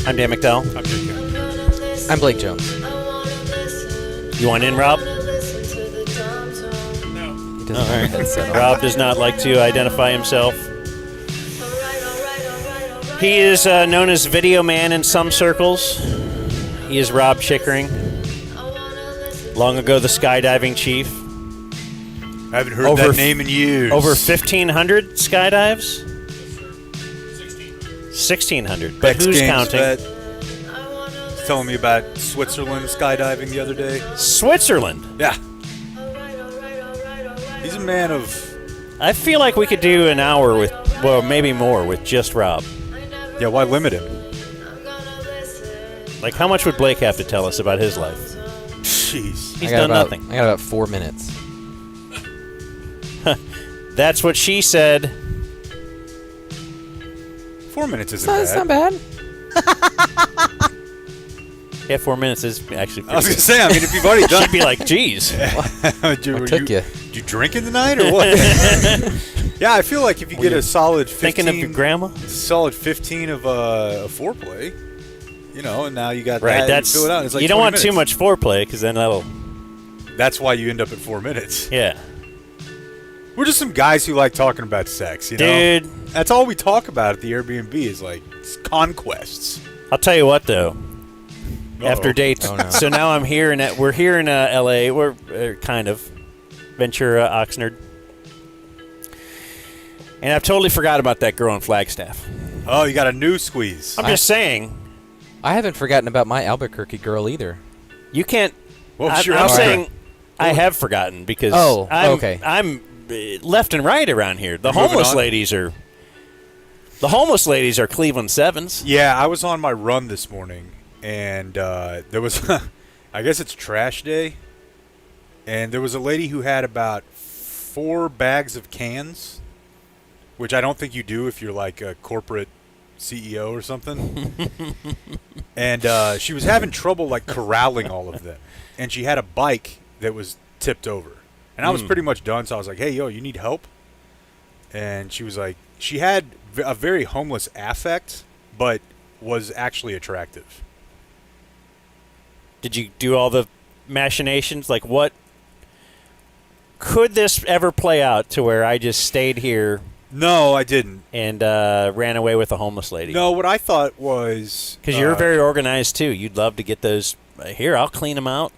I'm Dan McDowell. I'm Jake. I'm Blake Jones. You want in, Rob? He doesn't All have a right. headset on. Rob does not like to identify himself. He is known as Video Man in some circles. He is Rob Chickering. Long ago, the skydiving chief. I haven't heard that name in years. Over 1,500 skydives? 1,600. But who's counting? He's telling me about Switzerland skydiving the other day. Switzerland? Yeah. He's a man of... I feel like we could do an hour with, well, maybe more with just Rob. Yeah, why limit him? Like, how much would Blake have to tell us about his life? Jeez. He's done nothing. I got about 4 minutes. That's what she said. 4 minutes isn't bad. It's not bad. Yeah, 4 minutes is actually pretty I was going to say, I mean, if you've already done... She'd be like, geez. What took you? Did you drinking tonight or what? Yeah, I feel like if you get a solid 15... Thinking of your grandma? Solid 15 of a foreplay, you know, and now you got Right, that. that's... You fill it out. It's like you don't 20 want minutes. too much foreplay, because then that'll... That's why you end up at 4 minutes. Yeah. We're just some guys who like talking about sex, you know? Dude. That's all we talk about at the Airbnb is, like, conquests. I'll tell you what, though. Uh-oh. After dates. Oh, no. So now I'm here, we're here in L.A. We're kind of Ventura, Oxnard. And I've totally forgot about that girl in Flagstaff. Oh, you got a new squeeze. I'm just saying. I haven't forgotten about my Albuquerque girl either. You can't... Well, sure. I'm saying I have forgotten because okay. I'm left and right around here. The You're moving homeless on? ladies are Cleveland Sevens. Yeah, I was on my run this morning, and there was, I guess it's trash day, and there was a lady who had about 4 bags of cans, which I don't think you do if you're like a corporate CEO or something. And she was having trouble like corralling all of them, and she had a bike that was tipped over, and I was pretty much done. So I was like, "Hey, yo, you need help?" And she was like, she had a very homeless affect, but was actually attractive. Did you do all the machinations? Like, what could this ever play out to where I just stayed here? No, I didn't. And ran away with a homeless lady. No, what I thought was... Because you're very organized, too. You'd love to get those... Here, I'll clean them out.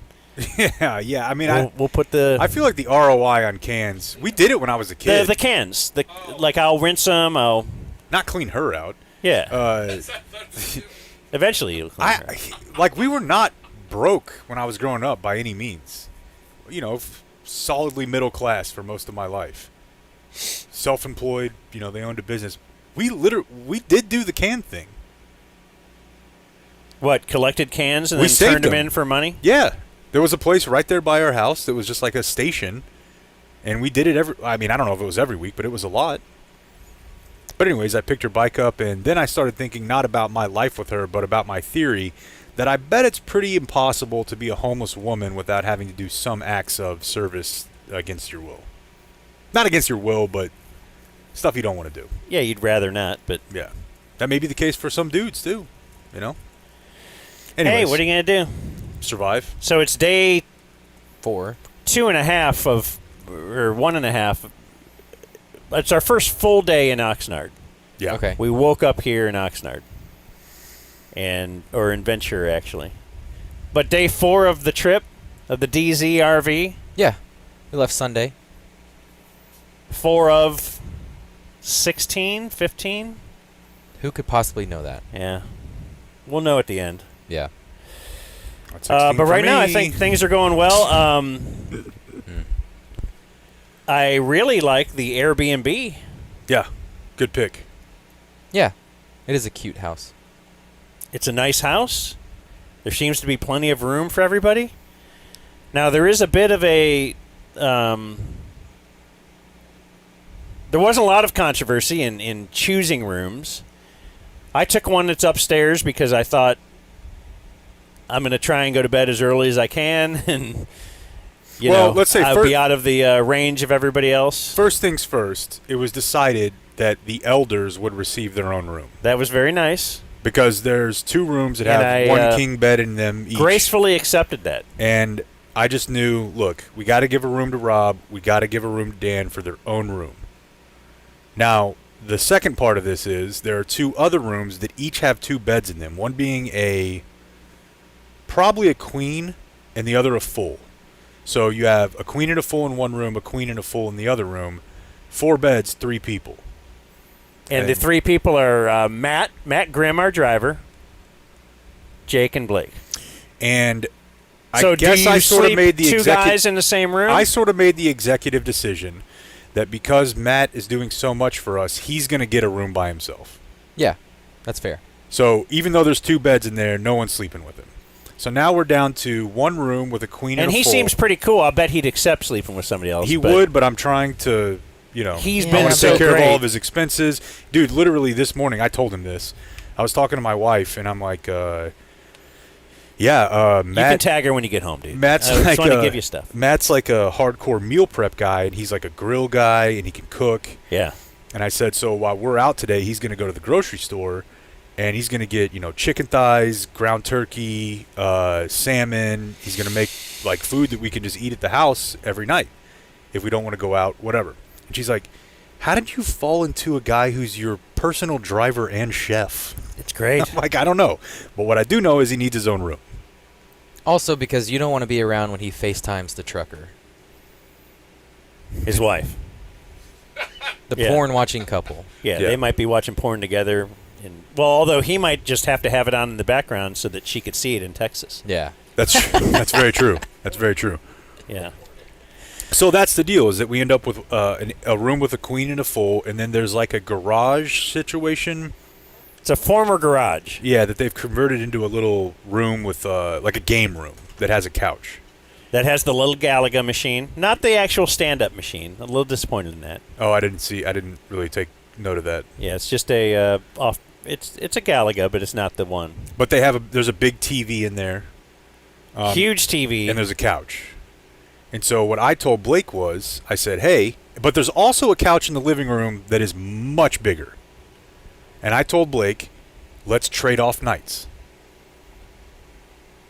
Yeah. I mean, We'll put the... I feel like the ROI on cans... We did it when I was a kid. The cans. Like, I'll rinse them. I'll... Not clean her out. Yeah. Eventually you'll clean her. Like, we were not broke when I was growing up by any means. You know, solidly middle class for most of my life. Self-employed, you know, they owned a business. We did do the can thing. What, collected cans and We then saved turned them them. in for money? Yeah. There was a place right there by our house that was just like a station. And we did it I don't know if it was every week, but it was a lot. But anyways, I picked her bike up, and then I started thinking not about my life with her, but about my theory that I bet it's pretty impossible to be a homeless woman without having to do some acts of service against your will. Not against your will, but stuff you don't want to do. Yeah, you'd rather not, but... Yeah. That may be the case for some dudes, too. You know? Anyways, Hey, what are you going to do? survive. So it's day 4. 2.5 of... Or 1.5. It's our first full day in Oxnard. Yeah. Okay. We woke up here in Oxnard. Or in Ventura, actually. But day 4 of the trip, of the DZ RV, Yeah. We left Sunday. 4 of 16, 15? Who could possibly know that? Yeah. We'll know at the end. Yeah. That's 16 But for right now, I me. think things are going well. I really like the Airbnb. Yeah. Good pick. Yeah. It is a cute house. It's a nice house. There seems to be plenty of room for everybody. Now, there is a bit of a... there wasn't a lot of controversy in choosing rooms. I took one that's upstairs because I thought I'm going to try and go to bed as early as I can, and let's say I'll be out of the range of everybody else. First things first, it was decided that the elders would receive their own room. That was very nice. Because there's 2 rooms that And have one king bed in them each. Gracefully accepted that. And I just knew, look, we got to give a room to Rob. We got to give a room to Dan for their own room. Now, the second part of this is there are 2 other rooms that each have 2 beds in them. One being probably a queen and the other a full. So you have a queen and a full in one room, a queen and a full in the other room. 4 beds, 3 people. And the 3 people are Matt Grimm, our driver, Jake, and Blake. And So I guess do you I sort of sleep made the 2 guys in the same room? I sort of made the executive decision that because Matt is doing so much for us, he's going to get a room by himself. Yeah, that's fair. So even though there's 2 beds in there, no one's sleeping with him. So now we're down to 1 room with a queen and a full. And he seems pretty cool. I'll bet he'd accept sleeping with somebody else. He would, but I'm trying to, He's Yeah, been I want to so take care great. of all of his expenses. Dude, literally this morning, I told him this. I was talking to my wife, and I'm like, Matt. You can tag her when you get home, dude. Matt's I just like want to give you stuff. Matt's like a hardcore meal prep guy, and he's like a grill guy, and he can cook. Yeah. And I said, so while we're out today, he's going to go to the grocery store, and he's going to get, chicken thighs, ground turkey, salmon. He's going to make like food that we can just eat at the house every night if we don't want to go out, whatever. And she's like, how did you fall into a guy who's your personal driver and chef? It's great. I'm like, I don't know. But what I do know is he needs his own room. Also, because you don't want to be around when he FaceTimes the trucker. His wife. The Yeah. porn-watching couple. Yeah, Yeah. they might be watching porn together. Although he might just have to have it on in the background so that she could see it in Texas. Yeah. That's very true. That's very true. Yeah. So that's the deal, is that we end up with a room with a queen and a full, and then there's like a garage situation. It's a former garage. Yeah, that they've converted into a little room with like a game room that has a couch. That has the little Galaga machine, not the actual stand-up machine. A little disappointed in that. Oh, I didn't really take note of that. Yeah, it's just a off. It's a Galaga, but it's not the one. But there's a big TV in there. Huge TV. And there's a couch. And so what I told Blake was, I said, hey, but there's also a couch in the living room that is much bigger. And I told Blake, let's trade off nights.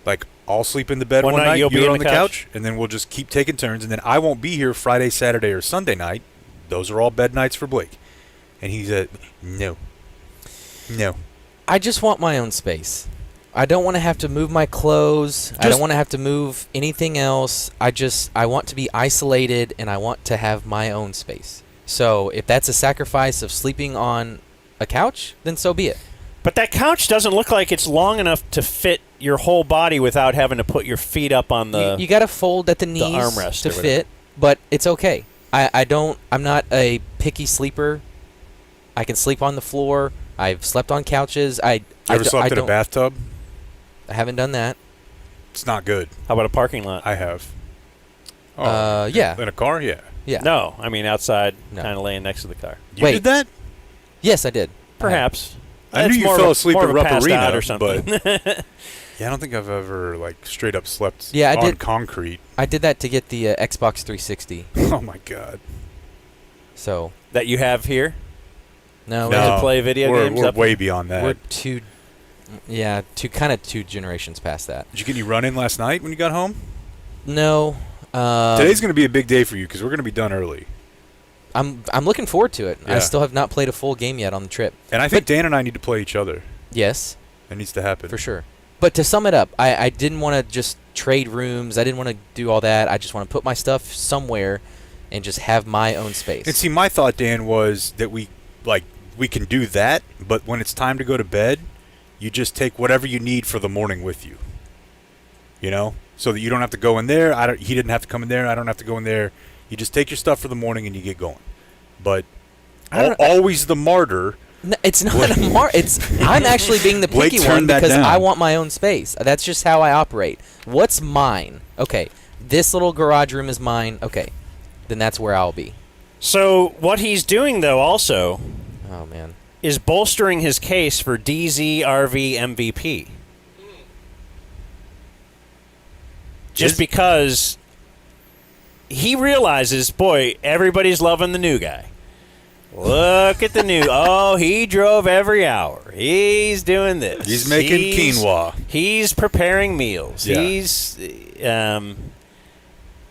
Like, I'll sleep in the bed one night, you'll be you're on on the the couch? couch, and then we'll just keep taking turns, and then I won't be here Friday, Saturday, or Sunday night. Those are all bed nights for Blake. And he said, no. I just want my own space. I don't want to have to move my clothes. I don't want to have to move anything else. I want to be isolated, and I want to have my own space. So if that's a sacrifice of sleeping on a couch, then so be it. But that couch doesn't look like it's long enough to fit your whole body without having to put your feet up on the. You got to fold at the knees armrest to or whatever. fit, but it's okay. I'm not a picky sleeper. I can sleep on the floor. I've slept on couches. You ever slept in a bathtub? I haven't done that. It's not good. How about a parking lot? I have. Yeah. In a car? Yeah. Yeah. No, I mean outside, No. kind of laying next to the car. You Wait. did that? Yes, I did. Perhaps. I That's knew you more fell of a- asleep more at of a passed Rupp out Arena, or something. Yeah, I don't think I've ever like straight up slept Yeah, I on did. concrete. I did that to get the Xbox 360. Oh my god. So That you have here? no, to play video games We're up way beyond that. we're two generations past that. Did you get any run in last night when you got home? No. Today's going to be a big day for you because we're going to be done early. I'm looking forward to it. Yeah. I still have not played a full game yet on the trip. And I think Dan and I need to play each other. Yes, That needs to happen. for sure. But to sum it up, I didn't want to just trade rooms. I didn't want to do all that. I just want to put my stuff somewhere and just have my own space. And see, my thought, Dan, was that we can do that, but when it's time to go to bed, you just take whatever you need for the morning with you. You know? So that you don't have to go in there. He didn't have to come in there. I don't have to go in there. You just take your stuff for the morning and you get going. But always the martyr. No, it's not I'm actually being the Blake picky one turned that because down. I want my own space. That's just how I operate. What's mine? Okay, this little garage room is mine. Okay, then that's where I'll be. So what he's doing, though, also, Oh man. is bolstering his case for DZRV MVP. Just because he realizes, boy, everybody's loving the new guy. Look at the new. Oh, he drove every hour. He's doing this. He's making quinoa. He's preparing meals. Yeah.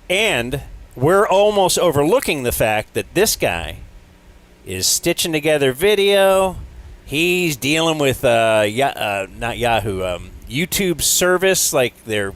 And we're almost overlooking the fact that this guy is stitching together video. He's dealing with not Yahoo, YouTube service, like they're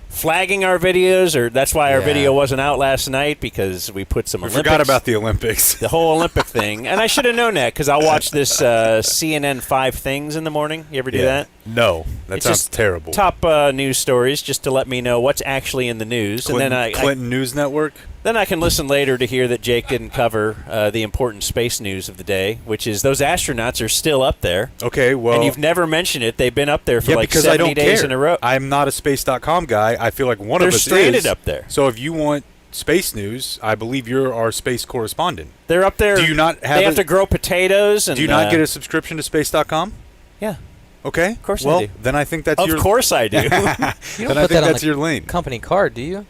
flagging our videos, or that's why our video wasn't out last night, because we put some Olympics. Forgot about the Olympics. The whole Olympic thing. And I should have known that, because I'll watch this CNN 5 Things in the morning. You ever do that? No. That It's sounds just terrible. Top news stories, just to let me know what's actually in the news. Clinton, and then Clinton News Network? Then I can listen later to hear that Jake didn't cover the important space news of the day, which is those astronauts are still up there. Okay, well. And you've never mentioned it. They've been up there for like because 70 I don't days care. in a row. I'm not a space.com guy. I feel like one They're of us stranded is. up there. So if you want space news, I believe you're our space correspondent. They're up there. Do you not have They have to grow potatoes. And, do you not get a subscription to space.com? Yeah. Okay. Of course well, I do. Then I think that's your... Of course I do. You don't Then I put think that on that's the your lane. company card, do you?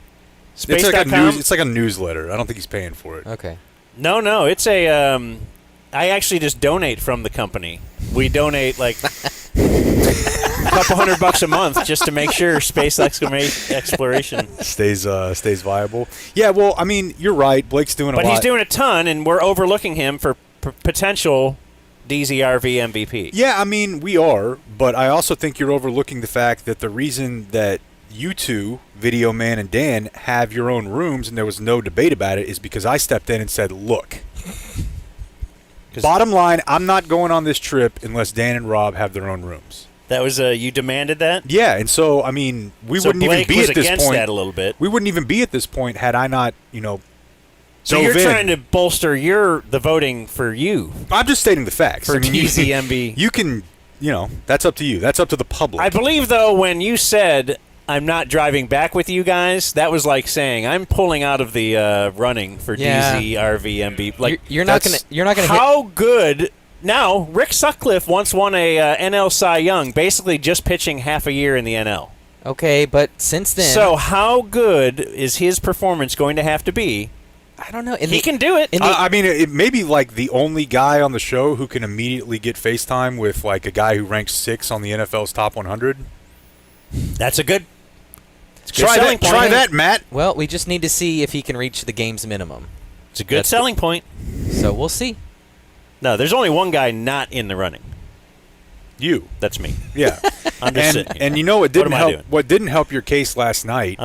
Space.com? It's like a newsletter. I don't think he's paying for it. Okay. No. It's a... I actually just donate from the company. We donate like a couple $100 a month just to make sure space exploration stays viable. Yeah, well, I mean, you're right. Blake's doing a lot. But he's doing a ton, and we're overlooking him for potential DZRV MVP. Yeah, I mean, we are, but I also think you're overlooking the fact that the reason that you two, Video Man and Dan, have your own rooms and there was no debate about it is because I stepped in and said, look, bottom line, I'm not going on this trip unless Dan and Rob have their own rooms. That was you demanded that? Yeah, and so, I mean, we wouldn't Blake even be was at this against point. that a little bit. We wouldn't even be at this point had I not, So dove you're in. trying to bolster the voting for you. I'm just stating the facts. For I mean, DZMB. You can, that's up to you. That's up to the public. I believe, though, when you said, I'm not driving back with you guys, that was like saying, I'm pulling out of the running for DZRV MVP. You're not gonna How good... Now, Rick Sutcliffe once won a NL Cy Young, basically just pitching half a year in the NL. Okay, but since then... So how good is his performance going to have to be? I don't know. He can do it. I mean, it may be like the only guy on the show who can immediately get FaceTime with like a guy who ranks 6 on the NFL's top 100. That's a good... Try that, Matt. Well, we just need to see if he can reach the game's minimum. It's a good selling point. So we'll see. No, there's only one guy not in the running. You. That's me. Yeah. I'm just sitting here. And you know what didn't am I help? doing? What didn't help your case last night?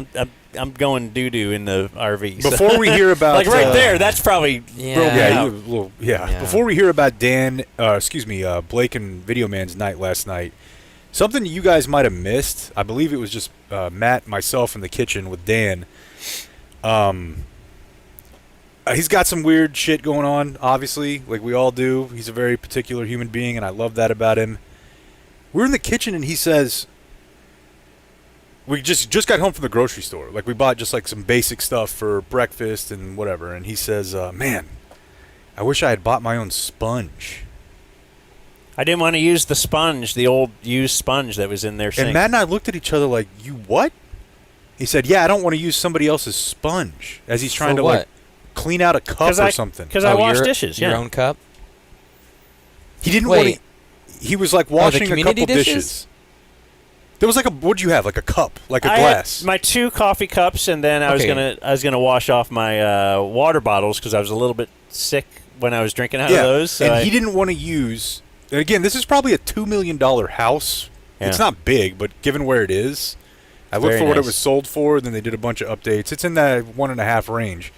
I'm going doo-doo in the RV. so- Before we hear about like right there, that's probably Yeah. real Yeah. Before we hear about Blake and Video Man's night last night, something you guys might have missed. I believe it was just Matt, myself in the kitchen with Dan. He's got some weird shit going on, obviously, like we all do. He's a very particular human being, and I love that about him. We're in the kitchen, and he says, we just got home from the grocery store. Like, we bought just, like, some basic stuff for breakfast and whatever. And he says, man, I wish I had bought my own sponge. I didn't want to use the sponge, the old used sponge that was in their sink. And Matt and I looked at each other like, you what? He said, yeah, I don't want to use somebody else's sponge. As he's trying to, what? like, clean out a cup or something. Because I wash dishes, Your own cup? He didn't Wait. want to... He was, like, washing a community couple dishes. There was like what'd you have? Like a cup, like a glass. Had my 2 coffee cups, and then I was gonna wash off my water bottles because I was a little bit sick when I was drinking out of those. So and he didn't want to use. And again, this is probably a $2 million house. Yeah. It's not big, but given where it is, I looked for what it was sold for. And then they did a bunch of updates. It's in that 1.5 range,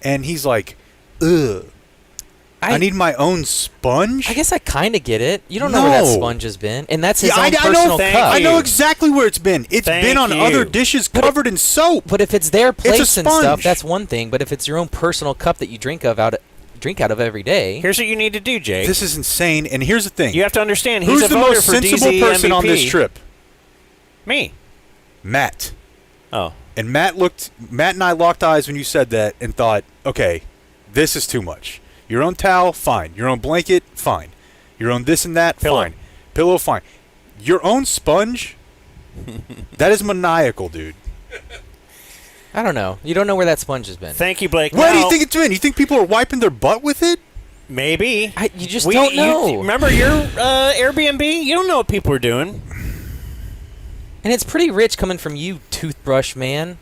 and he's like, "Ugh, I need my own sponge." I guess I kind of get it. You don't know where that sponge has been, and that's his own personal cup. I know exactly where it's been. It's been on other dishes covered in soap. But if it's their plates and stuff, sponge. that's one thing. But if it's your own personal cup that you drink out of every day, here's what you need to do, Jake. This is insane. And here's the thing: you have to understand. Who's He's the a voter most for sensible DZ person MVP. on this trip? Me. Matt. Oh. And Matt and I locked eyes when you said that and thought, okay, this is too much. Your own towel, fine. Your own blanket, fine. Your own this and that, Pillow. fine. Pillow, fine. Your own sponge, that is maniacal, dude. I don't know. You don't know where that sponge has been. Thank you, Blake. Where do Now, you think it's been? You think people are wiping their butt with it? Maybe. You just don't know. Remember your Airbnb? You don't know what people are doing. And it's pretty rich coming from you, toothbrush man.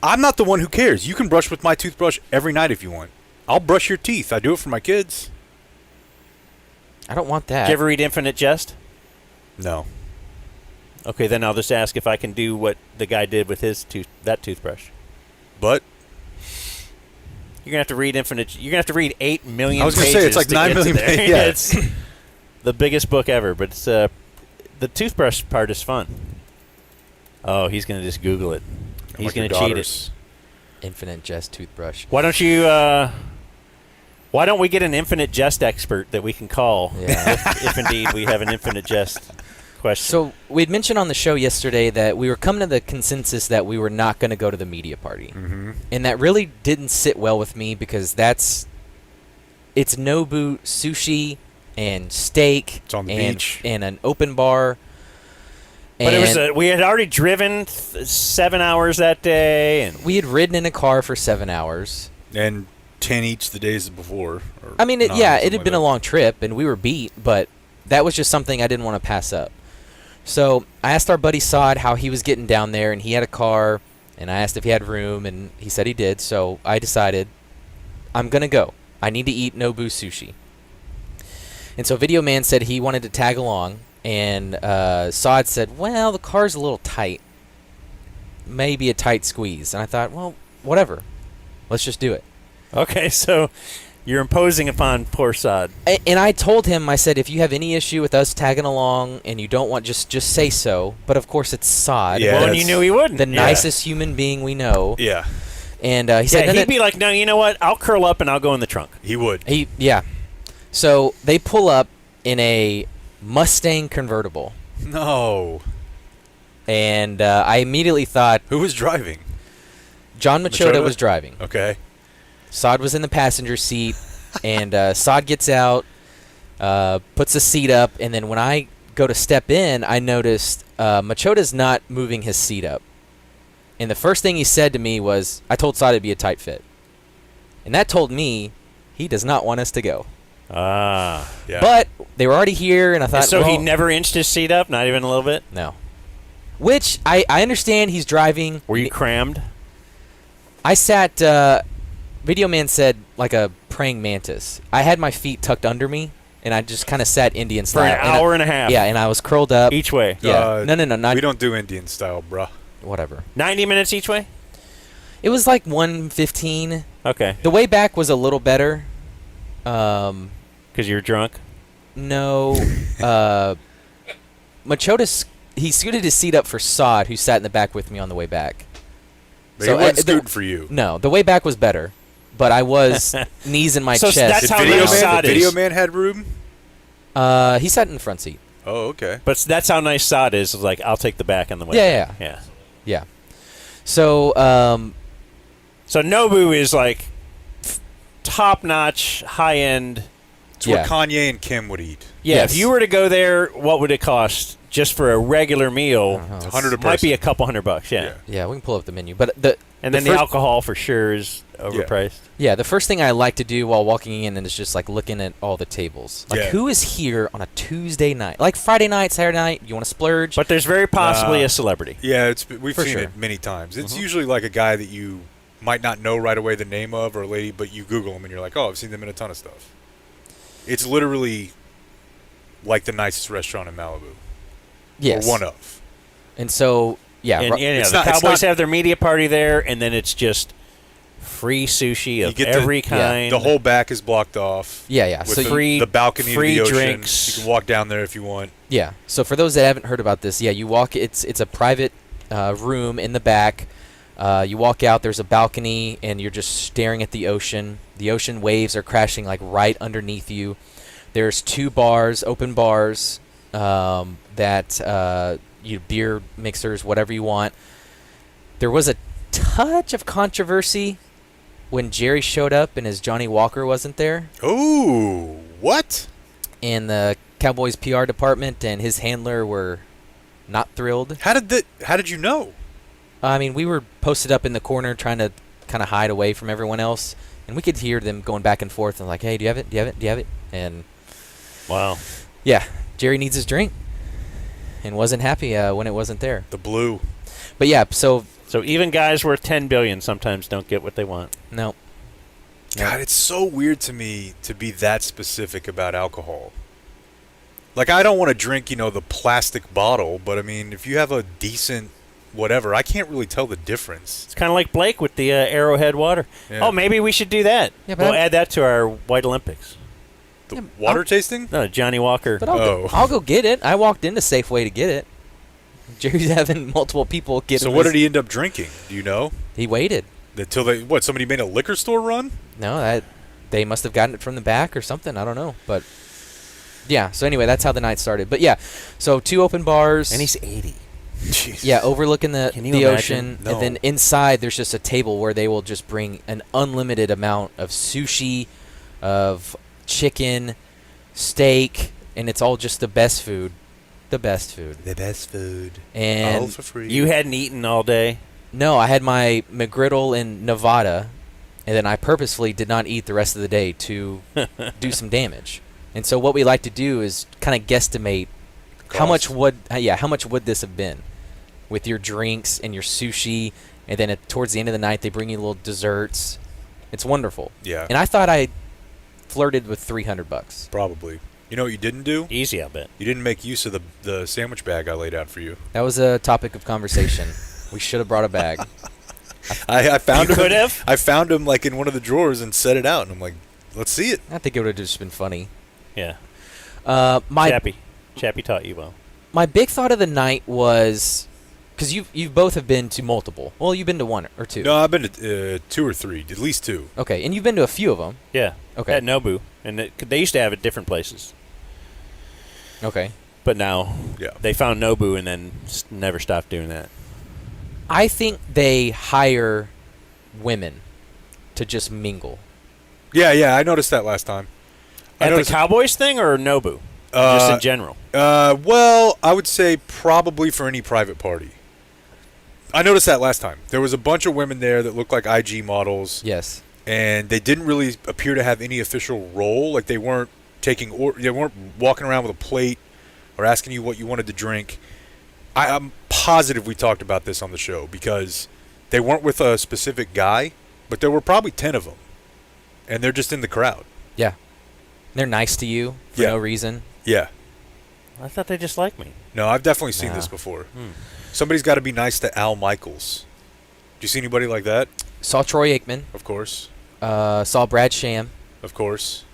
I'm not the one who cares. You can brush with my toothbrush every night if you want. I'll brush your teeth. I do it for my kids. I don't want that. Did you ever read Infinite Jest? No. Okay, then I'll just ask if I can do what the guy did with his that toothbrush. But You're gonna have to read Infinite. You're gonna have to read 8 million. I was gonna say it's like 9 million pages. Yeah. It's the biggest book ever, but it's the toothbrush part is fun. Oh, he's gonna just Google it. He's Like gonna your cheat daughters. it. Infinite Jest toothbrush. Why don't you? Why don't we get an Infinite Jest expert that we can call Yeah. if indeed we have an Infinite Jest question? So we'd mentioned on the show yesterday that we were coming to the consensus that we were not going to go to the media party. Mm-hmm. And that really didn't sit well with me because it's Nobu sushi and steak It's on the and, beach. and an open bar. But And we had already driven 7 hours that day, and we had ridden in a car for 7 hours. And 10 each the days before. Or I mean, 9, it something had like been a that. long trip, and we were beat, but that was just something I didn't want to pass up. So I asked our buddy Sod how he was getting down there, and he had a car, and I asked if he had room, and he said he did, so I decided I'm going to go. I need to eat Nobu sushi. And so Video Man said he wanted to tag along, and Sod said, well, the car's a little tight. Maybe a tight squeeze. And I thought, well, whatever. Let's just do it. okay, so you're imposing upon poor Sod. And I told him, I said, if you have any issue with us tagging along and you don't want, just say so. But of course, it's Sod, Yeah, Well, and that's- you knew he wouldn't. the Yeah. nicest human being we know. Yeah, And he said, Yeah, no, he'd be like, no, you know what? I'll curl up and I'll go in the trunk. he would. yeah. So they pull up in a Mustang convertible, No. and I immediately thought Who was driving? John Machota Machota? was driving. Okay. Sod was in the passenger seat, and Sod gets out, puts the seat up, and then when I go to step in, I noticed Machota's not moving his seat up. And the first thing he said to me was, I told Sod it'd be a tight fit. And that told me he does not want us to go. Ah. Yeah. But they were already here, and I thought, So he well, never inched his seat up, not even a little bit? no. Which, I understand he's driving. Were you crammed? I sat, Video Man said, like a praying mantis. I had my feet tucked under me, and I just kind of sat Indian For style. an hour and a half. Yeah, and I was curled up. Each way. Yeah. No, not we don't do Indian style, bruh. whatever. 90 minutes each way? It was like 1:15. Okay. The way back was a little better. Because you're drunk? No. Machota, he scooted his seat up for Sod, who sat in the back with me on the way back. But So, he wasn't the- scooting for you. No, the way back was better, but I was knees in my So chest. that's Did how Video nice Man, Sod the Video is. Man had room? He sat in the front seat. Oh, okay. But that's how nice Sod is. Like, I'll take the back on the way. Yeah, Yeah. Yeah. So, So Nobu is like top-notch, high-end. It's Yeah. what Kanye and Kim would eat. Yeah, Yes. if you were to go there, what would it cost just for a regular meal? I don't know, It's it's- 100 a Might be person. a couple $100, yeah. yeah, we can pull up the menu. But the And the then the first- alcohol for sure is overpriced. Yeah, the first thing I like to do while walking in is just like looking at all the tables. Like, Yeah. who is here on a Tuesday night? Like Friday night, Saturday night, you want to splurge? But there's very possibly Nah. a celebrity. Yeah, we've For seen sure. it many times. It's Mhm. usually like a guy that you might not know right away the name of, or a lady, but you Google them and you're like, oh, I've seen them in a ton of stuff. It's literally like the nicest restaurant in Malibu. yes. Or one of. And so, yeah. And yeah, It's the not- it's Cowboys not- have their media party there, and then it's just free sushi of get every the- kind. The whole back is blocked off. yeah. With So, the, free- the balcony free to the ocean. drinks. You can walk down there if you want. yeah. So for those that haven't heard about this, yeah, you walk. It's a private room in the back. You walk out. There's a balcony, and you're just staring at the ocean. The ocean waves are crashing like right underneath you. There's 2 bars, open bars, that beer mixers, whatever you want. There was a touch of controversy when Jerry showed up and his Johnny Walker wasn't there Ooh, what? in the Cowboys PR department, and his handler were not thrilled. How did you know? I mean, we were posted up in the corner trying to kind of hide away from everyone else, And we could hear them going back and forth and like, hey, do you have it? Do you have it? Do you have it? And Wow. yeah, Jerry needs his drink and wasn't happy when it wasn't there. The blue. But yeah, so even guys worth $10 billion sometimes don't get what they want. no. God, it's so weird to me to be that specific about alcohol. Like, I don't want to drink, the plastic bottle, but I mean, if you have a decent whatever, I can't really tell the difference. It's kind of like Blake with the Arrowhead water. Yeah. Oh, maybe we should do that. Yeah, but we'll add that to our White Olympics. The water tasting? No, Johnny Walker. But I'll go get it. I walked into Safeway to get it. Jerry's having multiple people get So him what did he end up drinking? Do you know? He waited. Until somebody made a liquor store run? No, they must have gotten it from the back or something. I don't know. But yeah, so anyway, that's how the night started. But yeah, so 2 open bars. And he's 80. Jesus. Yeah, overlooking the imagine? ocean. No. And then inside there's just a table where they will just bring an unlimited amount of sushi, of chicken, steak, and it's all just the best food. The best food. The best food. And all for free. You hadn't eaten all day? no, I had my McGriddle in Nevada, and then I purposefully did not eat the rest of the day to do some damage. And so what we like to do is kind of guesstimate how much would this have been with your drinks and your sushi, and then towards the end of the night they bring you little desserts. It's wonderful. Yeah. And I thought I flirted with $300. Probably. You know what you didn't do? Easy, I bet. You didn't make use of the sandwich bag I laid out for you. That was a topic of conversation. We should have brought a bag. I found You him. could have? I found him like in one of the drawers and set it out, and I'm like, let's see it. I think it would have just been funny. Yeah. My Chappie taught you well. My big thought of the night was, because you both have been to multiple. Well, you've been to 1 or 2. No, I've been to 2 or 3, at least 2. Okay, and you've been to a few of them. Yeah. Okay. At Nobu. And they used to have it different places. Okay. But now Yeah. they found Nobu and then never stopped doing that. I think they hire women to just mingle. Yeah, I noticed that last time. I At the noticed, Cowboys thing or Nobu? Just in general? well, I would say probably for any private party. I noticed that last time. There was a bunch of women there that looked like IG models. Yes. And they didn't really appear to have any official role. Like they weren't they weren't walking around with a plate or asking you what you wanted to drink. I'm positive we talked about this on the show because they weren't with a specific guy, but there were probably 10 of them, and they're just in the crowd. Yeah. They're nice to you for Yeah. no reason. Yeah. I thought they just liked me. No, I've definitely seen Nah. this before. Somebody's got to be nice to Al Michaels. Do you see anybody like that? Saw Troy Aikman. Of course. Saw Brad Sham. Of course.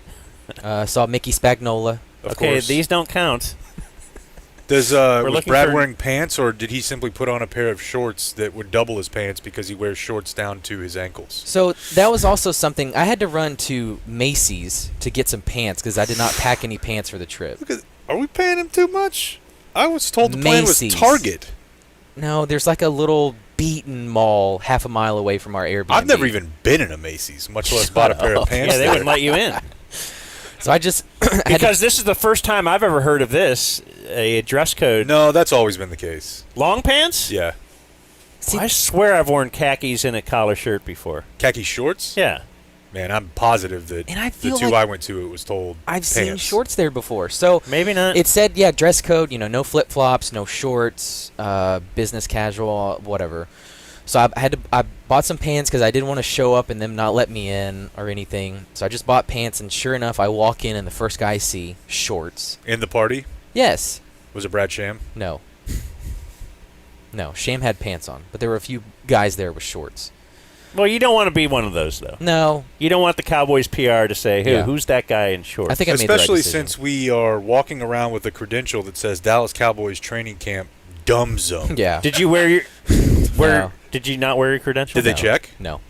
Saw Mickey Spagnola. Of Okay, course. these don't count. Was looking Brad for- wearing pants, or did he simply put on a pair of shorts that would double his pants because he wears shorts down to his ankles? So that was also something. I had to run to Macy's to get some pants because I did not pack any pants for the trip. Look at, are we paying him too much? I was told the plan was Macy's. Target. No, there's like a little beaten mall half a mile away from our Airbnb. I've never even been in a Macy's, much less bought a pair of pants. Yeah, they there. wouldn't let you in. So I just had to- Because this is the first time I've ever heard of this, a dress code. No, that's always been the case. Long pants? Yeah. See- I swear I've worn khakis in a collar shirt before. Khaki shorts? Yeah. Man, I'm positive that And I the feel 2 like I went to, it was told I've seen pants. shorts there before. So Maybe not. it said, yeah, dress code, no flip-flops, no shorts, business casual, whatever. So I bought some pants because I didn't want to show up and them not let me in or anything. So I just bought pants, and sure enough, I walk in and the first guy I see, shorts. In the party? Yes. Was it Brad Sham? No. No, Sham had pants on, but there were a few guys there with shorts. Well, you don't want to be one of those, though. No. You don't want the Cowboys PR to say, Yeah. who's that guy in shorts? I think I made the right Especially decision. since we are walking around with a credential that says Dallas Cowboys Training Camp Dumb Zone. Yeah. Did you wear your... No. Did you not wear your credentials? Did they No. check? No.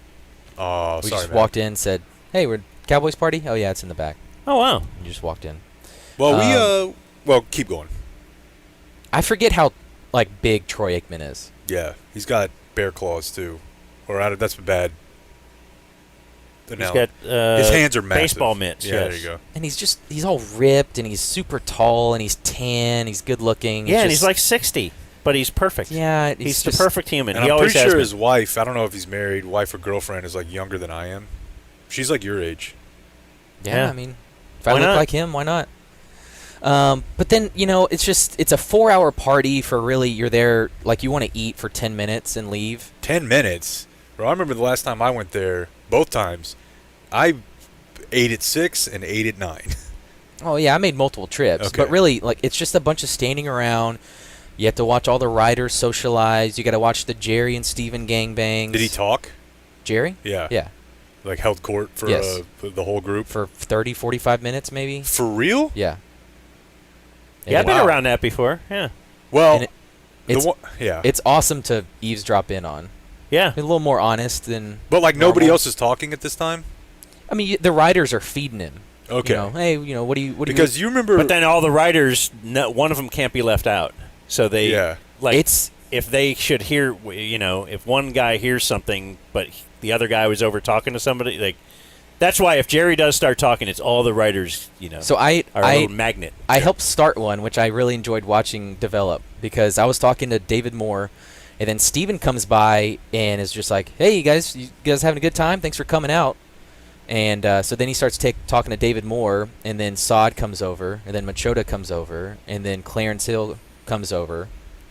Oh, We sorry, just man. walked in, said, hey, we're Cowboys party? Oh, yeah, it's in the back. Oh, wow. And you just walked in. Well, well, keep going. I forget how, big Troy Aikman is. Yeah, he's got bear claws, too. That's bad. He's Now, got his hands are massive. baseball mitts. Yeah, yes. there you go. And he's all ripped, and he's super tall, and he's tan, he's good looking. Yeah, and he's like 60, but he's perfect. Yeah, He's just the perfect human. And He I'm always pretty has sure been. his wife, I don't know if he's married, wife or girlfriend, is younger than I am. She's like your age. Yeah, Yeah. I mean, if I Why look not? like him, why not? But then, it's a 4-hour party for really, you're there, like, you want to eat for 10 minutes and leave. 10 minutes? Bro, I remember the last time I went there, both times, I ate at 6 and ate at 9. Oh, yeah, I made multiple trips. Okay. But really, like, it's just a bunch of standing around. You have to watch all the riders socialize. You got to watch the Jerry and Steven gangbangs. Did he talk? Jerry? Yeah. Yeah. Like held court for Yes. the whole group? For 30, 45 minutes, maybe? For real? Yeah. Yeah, I've been Wow. around that before. Yeah. Well, And it's, yeah. it's awesome to eavesdrop in on. Yeah. A little more honest than... But, like, nobody normal. else is talking at this time? I mean, the riders are feeding him. Okay. Hey, what do you... Because you remember... But then all the writers, one of them can't be left out. So they, Yeah. like, It's... if they should hear, if one guy hears something, but the other guy was over talking to somebody, like, that's why if Jerry does start talking, it's all the writers, So are a little magnet. I helped start one, which I really enjoyed watching develop, because I was talking to David Moore, and then Steven comes by and is just like, hey, you guys having a good time? Thanks for coming out. And so then he starts talking to David Moore, and then Sod comes over, and then Machota comes over, and then Clarence Hill comes over.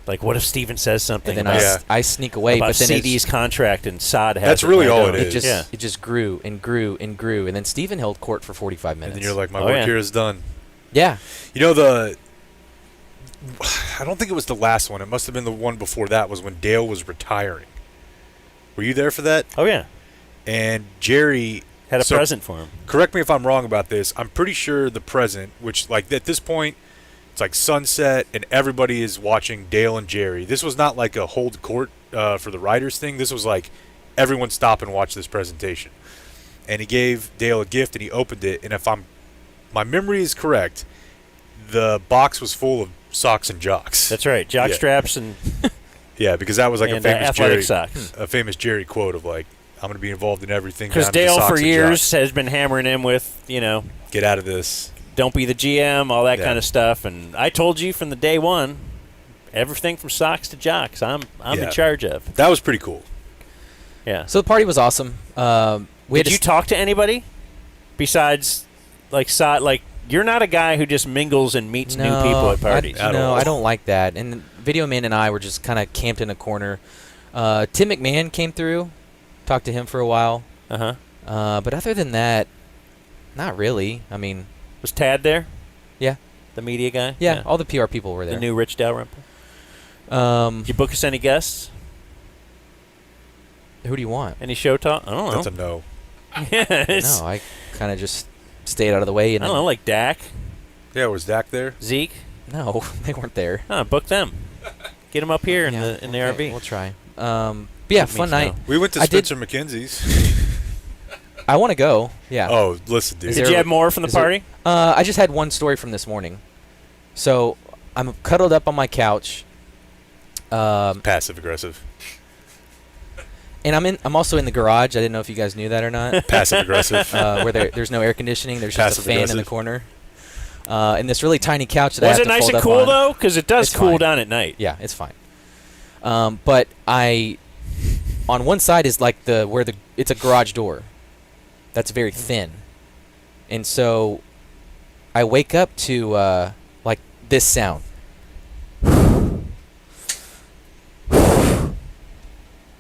Like, what if Steven says something And then about, I sneak away, about but then CD's contract and Sod has That's it really right all over. it is. Yeah. it just grew and grew and grew, and then Steven held court for 45 minutes. And then you're like, my Oh, work yeah. here is done. yeah. You know, I don't think it was the last one. It must have been the one before that, was when Dale was retiring. Were you there for that? Oh, yeah. And Jerry... Had a so, present for him. Correct me if I'm wrong about this. I'm pretty sure the present, which, like, at this point, it's like sunset, and everybody is watching Dale and Jerry. This was not like a hold court for the writers thing. This was like, everyone stop and watch this presentation. And he gave Dale a gift, and he opened it, and if my memory is correct, the box was full of socks and jocks. That's right. Jock Yeah. straps and Yeah, because that was like And, a famous athletic Jerry, socks. a famous Jerry quote of like, "I'm going to be involved in everything." because down to the Dale socks for and years jocks. has been hammering him with, Get out of this. don't be the GM, all that Yeah. kind of stuff. And I told you from the day one, everything from socks to jocks, I'm Yeah. in charge of. That was pretty cool. Yeah. So the party was awesome. We had Did you talk to anybody besides like you're not a guy who just mingles and meets new people at parties. At all. I don't like that. And Video Man and I were just kind of camped in a corner. Tim McMahon came through, talked to him for a while. Uh-huh. But other than that, not really. I mean, Was Tad there? Yeah. The media guy? yeah, all the PR people were there. The new Rich Dalrymple. Um, Did you book us any guests? who do you want? Any show talk? I don't know. That's a no. Yeah, it's- No, I kind of just stayed out of the way. I And don't know, like Dak, Yeah, was Dak there? Zeke. No, they weren't there. Book them. Get them up here in the okay, RV. We'll try. Yeah, Let me fun night. know. We went to I did- Spencer McKenzie's. I want to go. Yeah. Oh, listen, dude. Is Did there- you have more from the is there- party? I just had one story from this morning. So I'm cuddled up on my couch, Passive aggressive. and I'm also in the garage. I didn't know if you guys knew that or not. Passive aggressive. Where there's no air conditioning. There's just a fan in the Passive-aggressive. corner. And this really tiny couch that I Was have it to nice fold and up cool on. though? Because it does It's cool fine. down at night. Yeah, it's fine. But on one side is like it's a garage door that's very thin, and so I wake up to like this sound,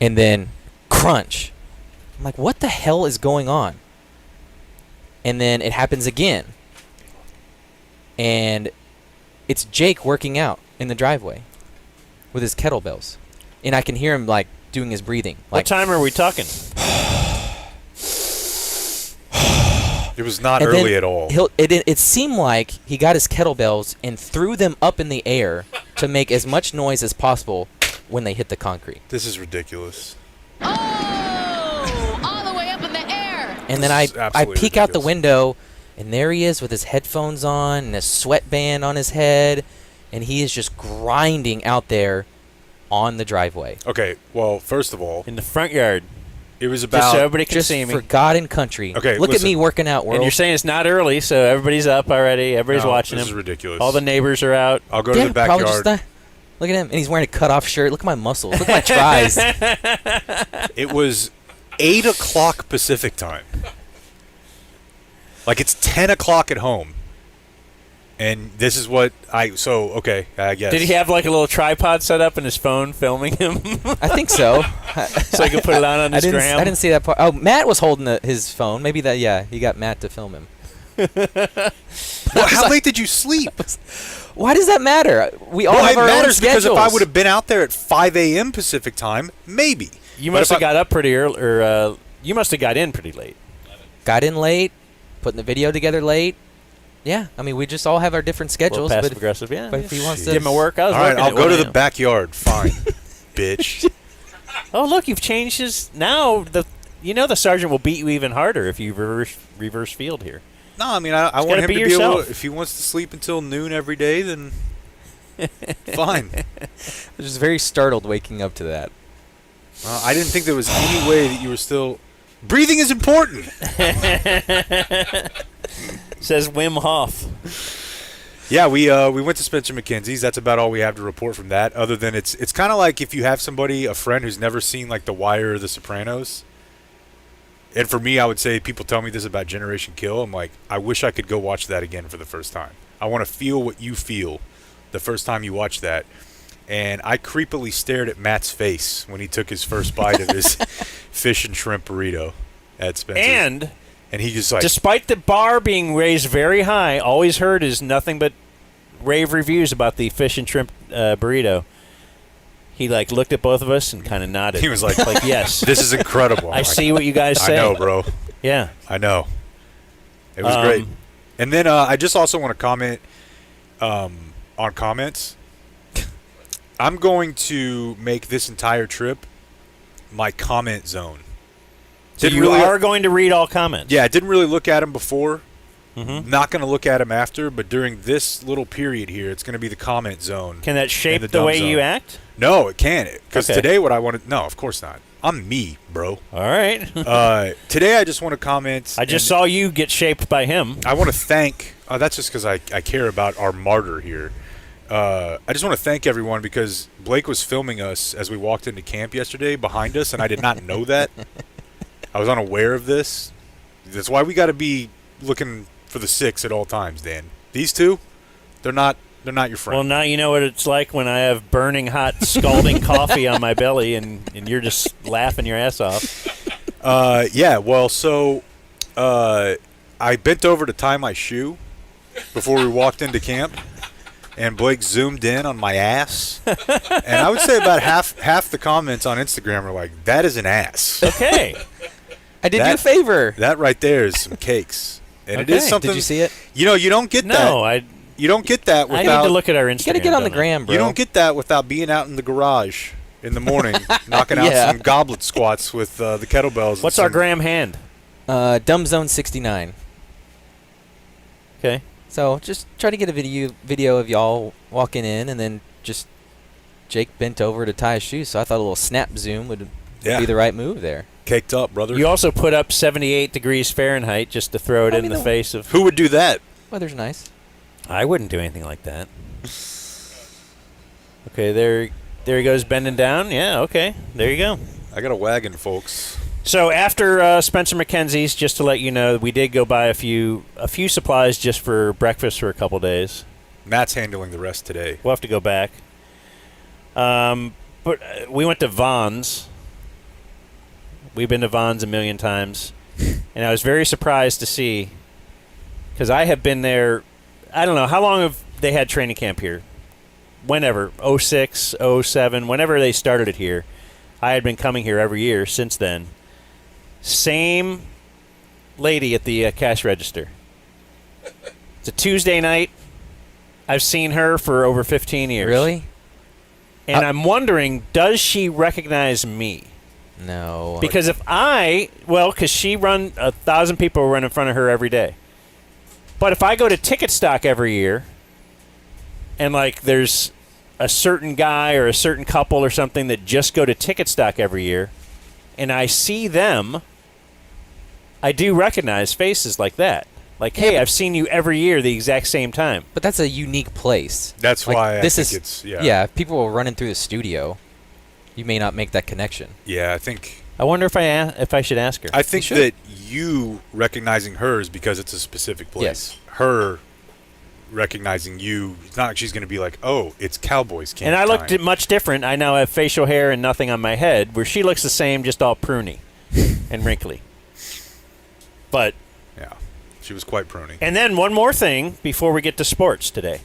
and then crunch. I'm like, what the hell is going on? And then it happens again, and it's Jake working out in the driveway with his kettlebells, and I can hear him like doing his breathing. What Like, time are we talking? It was not and then early at all. It seemed like he got his kettlebells and threw them up in the air to make as much noise as possible when they hit the concrete. This is ridiculous. Oh, all the way up in the air. And This then is I absolutely peek out the ridiculous. window, and there he is with his headphones on and a sweatband on his head, and he is just grinding out there on the driveway. Okay, well, first of all, In the front yard. it was Just about... so everybody can Just see me. for God and country. Okay, Look listen. at me working out, world. And you're saying it's not early, so everybody's up already. Everybody's No, watching this him. is ridiculous. All the neighbors are out. I'll go to the probably backyard. just look at him, and he's wearing a cutoff shirt. Look at my muscles. Look at my tries. It was 8 o'clock Pacific time. Like, it's 10 o'clock at home. And this is what I guess. Did he have like a little tripod set up in his phone filming him? I think so. So he could put it on his gram? I didn't see that part. Oh, Matt was holding his phone. Maybe that, yeah, he got Matt to film him. Well, how late did you sleep? Why does that matter? We all have our own matters schedules. because if I would have been out there at 5 a.m. Pacific time, maybe. You must have got up pretty early, or you must have got in pretty late. Got in late, putting the video together late. Yeah, I mean, we just all have our different schedules. Passive aggressive, yeah. But if he wants to give him a workout, all right, I'll go to the backyard. Fine, bitch. Oh, look, you've changed his. Now the sergeant will beat you even harder if you reverse field here. No, I mean, I want him to be able to, if he wants to sleep until noon every day, then fine. I was just very startled waking up to that. I didn't think there was any way that you were still. Breathing is important. Says Wim Hof. Yeah, we went to Spencer McKenzie's. That's about all we have to report from that. Other than it's kind of like if you have a friend who's never seen like The Wire or The Sopranos. And for me, I would say people tell me this about Generation Kill. I'm like, I wish I could go watch that again for the first time. I want to feel what you feel the first time you watch that. And I creepily stared at Matt's face when he took his first bite of his fish and shrimp burrito at Spencer's. And he just like, despite the bar being raised very high, all he's heard is nothing but rave reviews about the fish and shrimp burrito. He like looked at both of us and kind of nodded. He was like, yes, this is incredible. I see what you guys say. I know, bro. Yeah, I know. It was great. And then I just also want to comment on comments. I'm going to make this entire trip my comment zone. So you are going to read all comments? Yeah, I didn't really look at them before. Mm-hmm. Not going to look at them after, but during this little period here, it's going to be the comment zone. Can that shape the way you act? No, it can't. Because today what I wanted... No, of course not. I'm me, bro. All right. Today I just want to comment... I just saw you get shaped by him. I want to thank... that's just because I care about our martyr here. I just want to thank everyone because Blake was filming us as we walked into camp yesterday behind us, and I did not know that. I was unaware of this. That's why we got to be looking for the 6 at all times, Dan. These two, they're not your friend. Well, now you know what it's like when I have burning hot, scalding coffee on my belly, and you're just laughing your ass off. Yeah, well, so I bent over to tie my shoe before we walked into camp. And Blake zoomed in on my ass. And I would say about half the comments on Instagram are like, that is an ass. Okay. I did you a favor. That right there is some cakes. And it is something. Did you see it? You don't get that. No, you don't get that without. I need to look at our Instagram. You got to get on the gram, bro. You don't get that without being out in the garage in the morning, knocking out some goblet squats with the kettlebells. What's our gram hand? Dumbzone 69. Okay. So just try to get a video of y'all walking in, and then just Jake bent over to tie his shoes. So I thought a little snap zoom would be the right move there. Caked up, brother. You also put up 78 degrees Fahrenheit just to throw it in the face of... Who would do that? Weather's nice. I wouldn't do anything like that. Okay, there he goes bending down. Yeah, okay. There you go. I got a wagon, folks. So after Spencer McKenzie's, just to let you know, we did go buy a few supplies just for breakfast for a couple days. Matt's handling the rest today. We'll have to go back. But we went to Vaughn's. We've been to Vaughn's a million times. And I was very surprised to see, because I have been there, I don't know, how long have they had training camp here? Whenever, 06, 07, whenever they started it here. I had been coming here every year since then. Same lady at the cash register. It's a Tuesday night. I've seen her for over 15 years. Really? And I'm wondering, does she recognize me? No. Because because she 1,000 people run in front of her every day. But if I go to Ticket Stock every year, and like there's a certain guy or a certain couple or something that just go to Ticket Stock every year, and I see them, I do recognize faces like that. Like, hey, I've seen you every year the exact same time. But that's a unique place. That's why if people were running through the studio, you may not make that connection. Yeah, I think I wonder if I should ask her. I think that you recognizing her is because it's a specific place. Yes. Her recognizing you, it's not like she's going to be like, oh, it's Cowboys camp And I time. looked much different. I now have facial hair and nothing on my head, where she looks the same, just all pruny and wrinkly. But Yeah, she was quite pruny. and then one more thing before we get to sports today,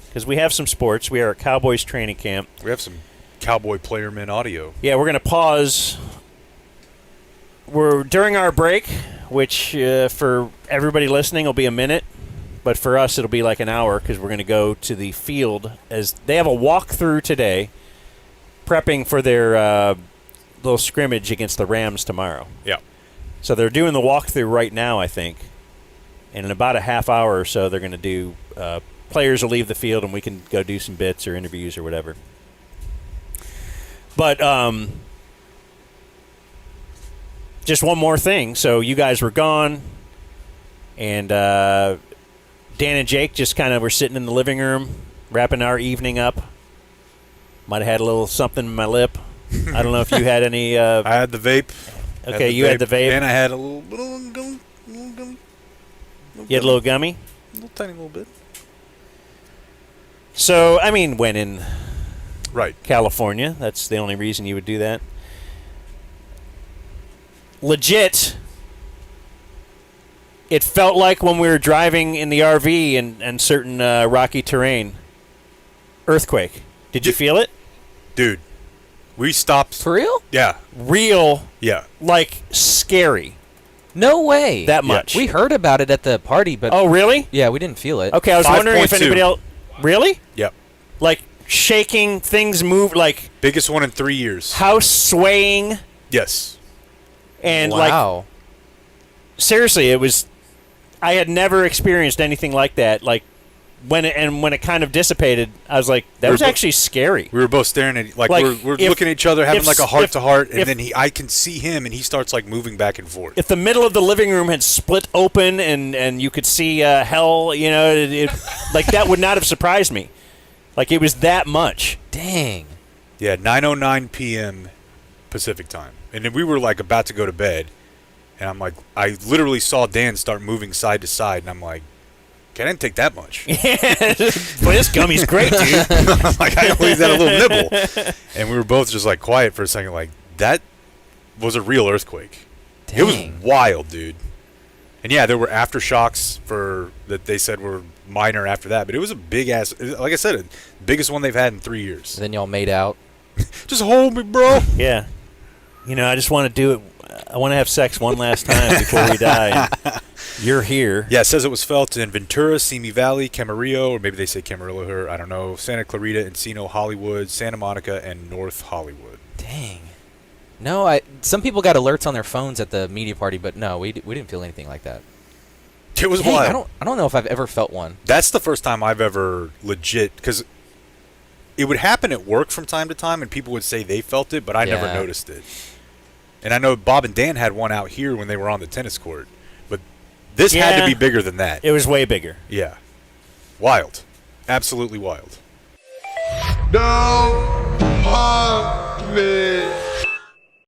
because we have some sports. We are at Cowboys training camp. We have some Cowboy Playerman audio. Yeah, we're going to pause. We're during our break, which for everybody listening will be a minute, but for us it'll be like an hour because we're going to go to the field as they have a walkthrough today, prepping for their little scrimmage against the Rams tomorrow. Yeah. So they're doing the walkthrough right now, I think, and in about a half hour or so they're going to do. Players will leave the field and we can go do some bits or interviews or whatever. But just one more thing. So you guys were gone, and Dan and Jake just kind of were sitting in the living room, wrapping our evening up. Might have had a little something in my lip. I don't know if you had any. I had the vape. Okay, you had the vape. And I had a little gum. You had a little gummy? A little tiny little bit. So, I mean, when in Right. California, that's the only reason you would do that. Legit, it felt like when we were driving in the RV and certain rocky terrain, earthquake. Did you feel it? Dude, we stopped. For real? Yeah. Real, Yeah. like scary. No way. That much. We heard about it at the party, but Oh, really? yeah, we didn't feel it. Okay, I was wondering if 5.2. anybody else. Really? Yep. Like shaking, things move, like Biggest one in 3 years. house swaying, Yes. and like Wow. seriously, it was. I had never experienced anything like that. Like when it kind of dissipated, I was like, that We was were bo- actually scary. We were both staring at Like, we're if- looking at each other, having if- like a heart if- to heart, and if- then I can see him, and he starts like moving back and forth. If the middle of the living room had split open and you could see hell, you know, like that would not have surprised me. Like it was that much. Dang. Yeah, 9:09 p.m. Pacific time, and then we were like about to go to bed, and I'm like, I literally saw Dan start moving side to side, and I'm like, I didn't take that much. Boy, this gummy's great, dude. I'm like, I only had a little nibble, and we were both just like quiet for a second, like that was a real earthquake. Dang. It was wild, dude. And yeah, there were aftershocks that they said were minor after that, but it was a big ass. Like I said, the biggest one they've had in 3 years. Then y'all made out. Just hold me, bro. Yeah. You know, I just want to do it. I want to have sex one last time before we die. You're here. Yeah, it says it was felt in Ventura, Simi Valley, Camarillo, or maybe they say Camarillo here, I don't know, Santa Clarita, Encino, Hollywood, Santa Monica, and North Hollywood. Dang. No, some people got alerts on their phones at the media party, but no, we didn't feel anything like that. It was Dang, wild. I don't know if I've ever felt one. That's the first time I've ever legit, because it would happen at work from time to time, and people would say they felt it, but I never Yeah. noticed it. And I know Bob and Dan had one out here when they were on the tennis court, but this had to Yeah. be bigger than that. It was way bigger. Yeah. Wild. Absolutely wild. Don't hurt me.